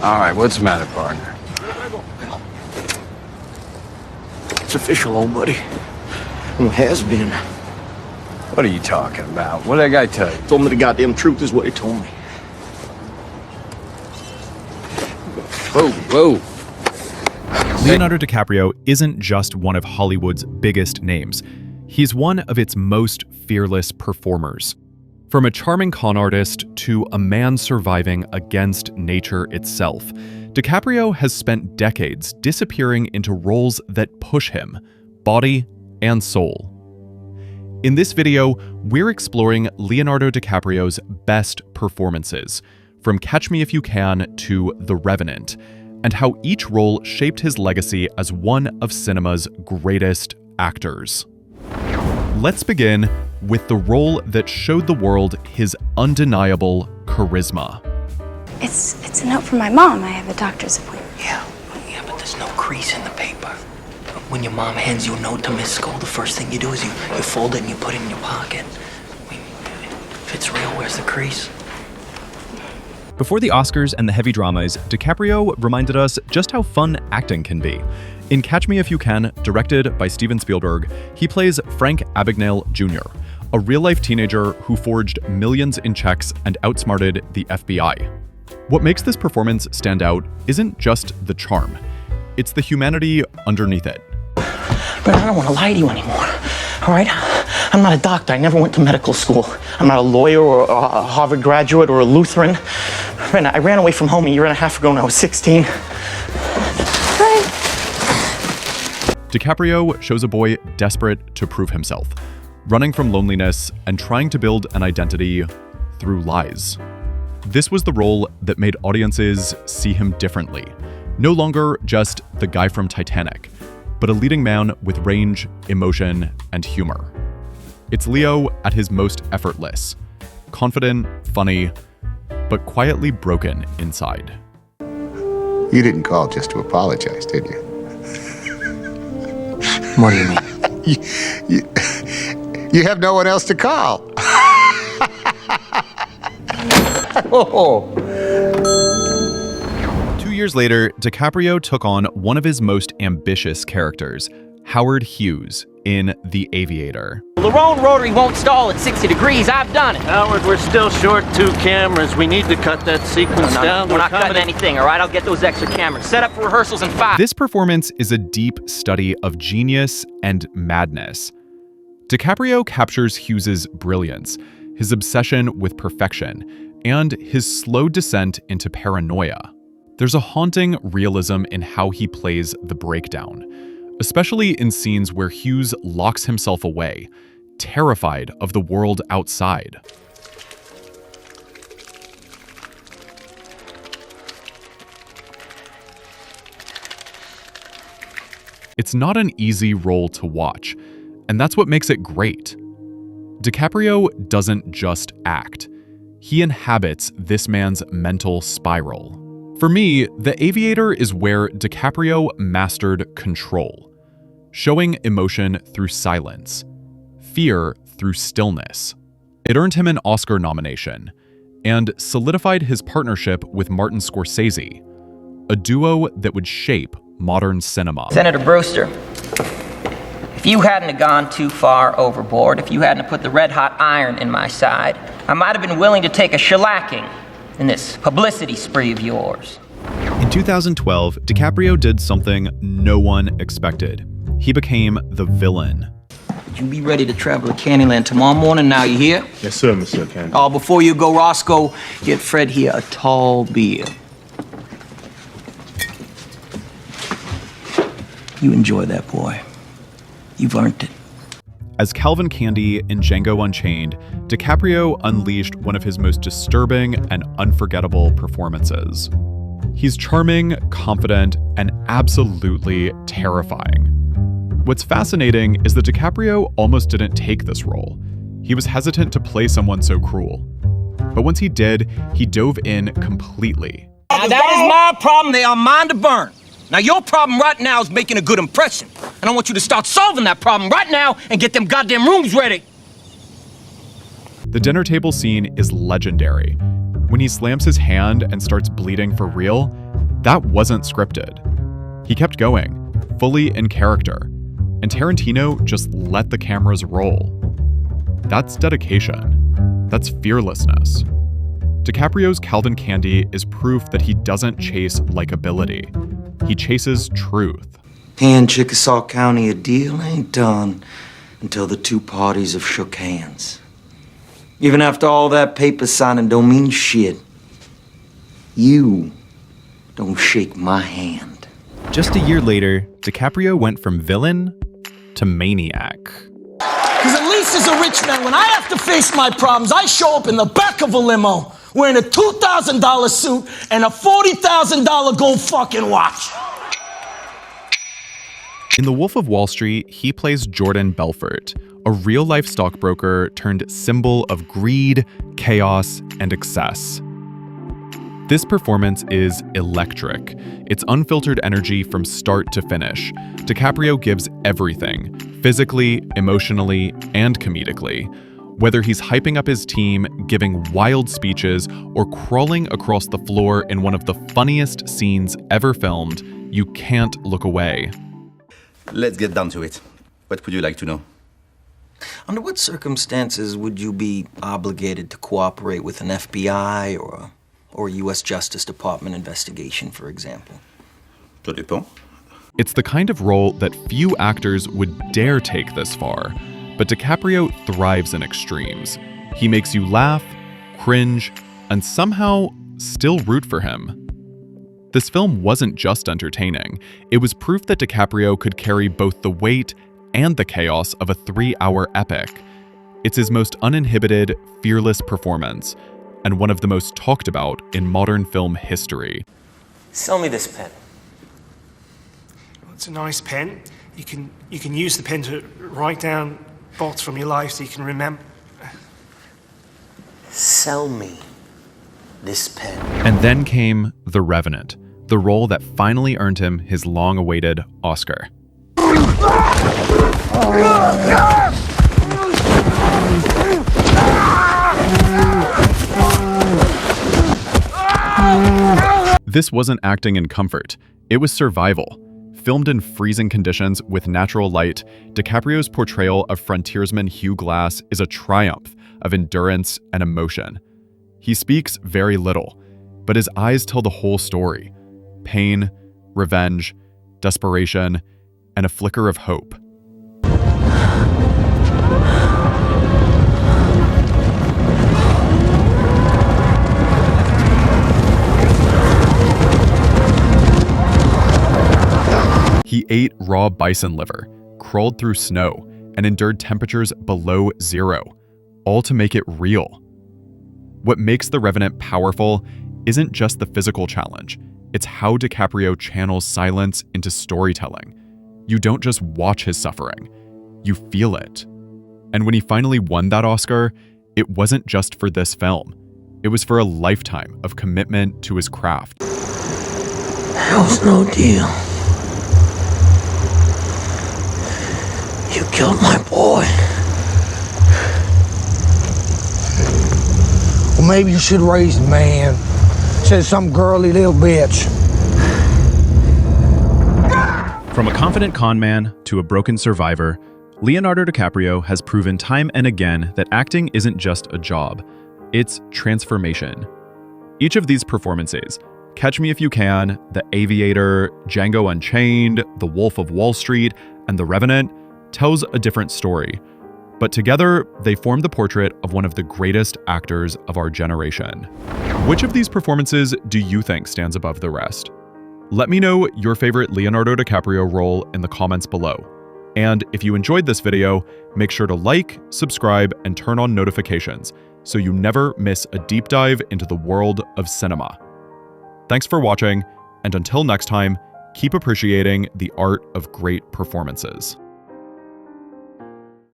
All right, what's the matter, partner? It's official, old buddy. Well, it has been. What are you talking about? What did that guy tell you? Told me the goddamn truth is what he told me. Whoa. Leonardo DiCaprio isn't just one of Hollywood's biggest names. He's one of its most fearless performers. From a charming con artist to a man surviving against nature itself, DiCaprio has spent decades disappearing into roles that push him, body and soul. In this video, we're exploring Leonardo DiCaprio's best performances, from Catch Me If You Can to The Revenant, and how each role shaped his legacy as one of cinema's greatest actors. Let's begin with the role that showed the world his undeniable charisma. It's a note from my mom. I have a doctor's appointment. Yeah, but there's no crease in the paper. When your mom hands you a note to Miss School, the first thing you do is you fold it and you put it in your pocket. I mean, if it's real, where's the crease? Before the Oscars and the heavy dramas, DiCaprio reminded us just how fun acting can be. In Catch Me If You Can, directed by Steven Spielberg, he plays Frank Abagnale Jr., a real-life teenager who forged millions in checks and outsmarted the FBI. What makes this performance stand out isn't just the charm, it's the humanity underneath it. But I don't want to lie to you anymore, all right? I'm not a doctor. I never went to medical school. I'm not a lawyer or a Harvard graduate or a Lutheran. Brenda, I ran away from home a year and a half ago when I was 16. DiCaprio shows a boy desperate to prove himself, running from loneliness and trying to build an identity through lies. This was the role that made audiences see him differently. No longer just the guy from Titanic, but a leading man with range, emotion, and humor. It's Leo at his most effortless, confident, funny, but quietly broken inside. You didn't call just to apologize, did you? What do you mean? You have no one else to call. Oh. 2 years later, DiCaprio took on one of his most ambitious characters, Howard Hughes, in The Aviator. The road rotary won't stall at 60 degrees. I've done it. Howard, we're still short 2 cameras. We need to cut that sequence down. We're not cutting anything, all right? I'll get those extra cameras. Set up for rehearsals in 5. This performance is a deep study of genius and madness. DiCaprio captures Hughes's brilliance, his obsession with perfection, and his slow descent into paranoia. There's a haunting realism in how he plays the breakdown, especially in scenes where Hughes locks himself away, terrified of the world outside. It's not an easy role to watch, and that's what makes it great. DiCaprio doesn't just act. He inhabits this man's mental spiral. For me, The Aviator is where DiCaprio mastered control, showing emotion through silence, fear through stillness. It earned him an Oscar nomination and solidified his partnership with Martin Scorsese, a duo that would shape modern cinema. Senator Brewster, if you hadn't have gone too far overboard, if you hadn't have put the red-hot iron in my side, I might have been willing to take a shellacking in this publicity spree of yours. In 2012, DiCaprio did something no one expected. He became the villain. You be ready to travel to Candyland tomorrow morning, now you hear? Yes, sir, Mr. Candie. Oh, before you go, Roscoe, get Fred here a tall beer. You enjoy that, boy. You've earned it. As Calvin Candie in Django Unchained, DiCaprio unleashed one of his most disturbing and unforgettable performances. He's charming, confident, and absolutely terrifying. What's fascinating is that DiCaprio almost didn't take this role. He was hesitant to play someone so cruel. But once he did, he dove in completely. Now, that is my problem. They are mine to burn. Now, your problem right now is making a good impression. And I want you to start solving that problem right now and get them goddamn rooms ready. The dinner table scene is legendary. When he slams his hand and starts bleeding for real, That wasn't scripted. He kept going, fully in character, and Tarantino just let the cameras roll. That's dedication. That's fearlessness. DiCaprio's Calvin Candie is proof that he doesn't chase likability. He chases truth. In Chickasaw County, a deal ain't done until the two parties have shook hands. Even after all that paper signing don't mean shit. You don't shake my hand. Just a year later, DiCaprio went from villain to maniac. Because at least as a rich man, when I have to face my problems, I show up in the back of a limo wearing a $2,000 suit and a $40,000 gold fucking watch. In The Wolf of Wall Street, he plays Jordan Belfort, a real-life stockbroker turned symbol of greed, chaos, and excess. This performance is electric. It's unfiltered energy from start to finish. DiCaprio gives everything, physically, emotionally, and comedically. Whether he's hyping up his team, giving wild speeches, or crawling across the floor in one of the funniest scenes ever filmed, you can't look away. Let's get down to it. What would you like to know? Under what circumstances would you be obligated to cooperate with an FBI or a U.S. Justice Department investigation, for example? Ça dépend. It's the kind of role that few actors would dare take this far, but DiCaprio thrives in extremes. He makes you laugh, cringe, and somehow still root for him. This film wasn't just entertaining. It was proof that DiCaprio could carry both the weight and the chaos of a 3-hour epic. It's his most uninhibited, fearless performance, and one of the most talked about in modern film history. Sell me this pen. Well, it's a nice pen. You can use the pen to write down thoughts from your life so you can remember. Sell me this pen. And then came The Revenant, the role that finally earned him his long-awaited Oscar. This wasn't acting in comfort. It was survival. Filmed in freezing conditions with natural light, DiCaprio's portrayal of frontiersman Hugh Glass is a triumph of endurance and emotion. He speaks very little, but his eyes tell the whole story: pain, revenge, desperation, and a flicker of hope. He ate raw bison liver, crawled through snow, and endured temperatures below zero, all to make it real. What makes The Revenant powerful isn't just the physical challenge, it's how DiCaprio channels silence into storytelling. You don't just watch his suffering, you feel it. And when he finally won that Oscar, it wasn't just for this film. It was for a lifetime of commitment to his craft. That was no deal. You killed my boy. Well, maybe you should raise a man. Said some girly little bitch. From a confident con man to a broken survivor, Leonardo DiCaprio has proven time and again that acting isn't just a job, it's transformation. Each of these performances, Catch Me If You Can, The Aviator, Django Unchained, The Wolf of Wall Street, and The Revenant, tells a different story. But together, they form the portrait of one of the greatest actors of our generation. Which of these performances do you think stands above the rest? Let me know your favorite Leonardo DiCaprio role in the comments below. And if you enjoyed this video, make sure to like, subscribe, and turn on notifications so you never miss a deep dive into the world of cinema. Thanks for watching, and until next time, keep appreciating the art of great performances.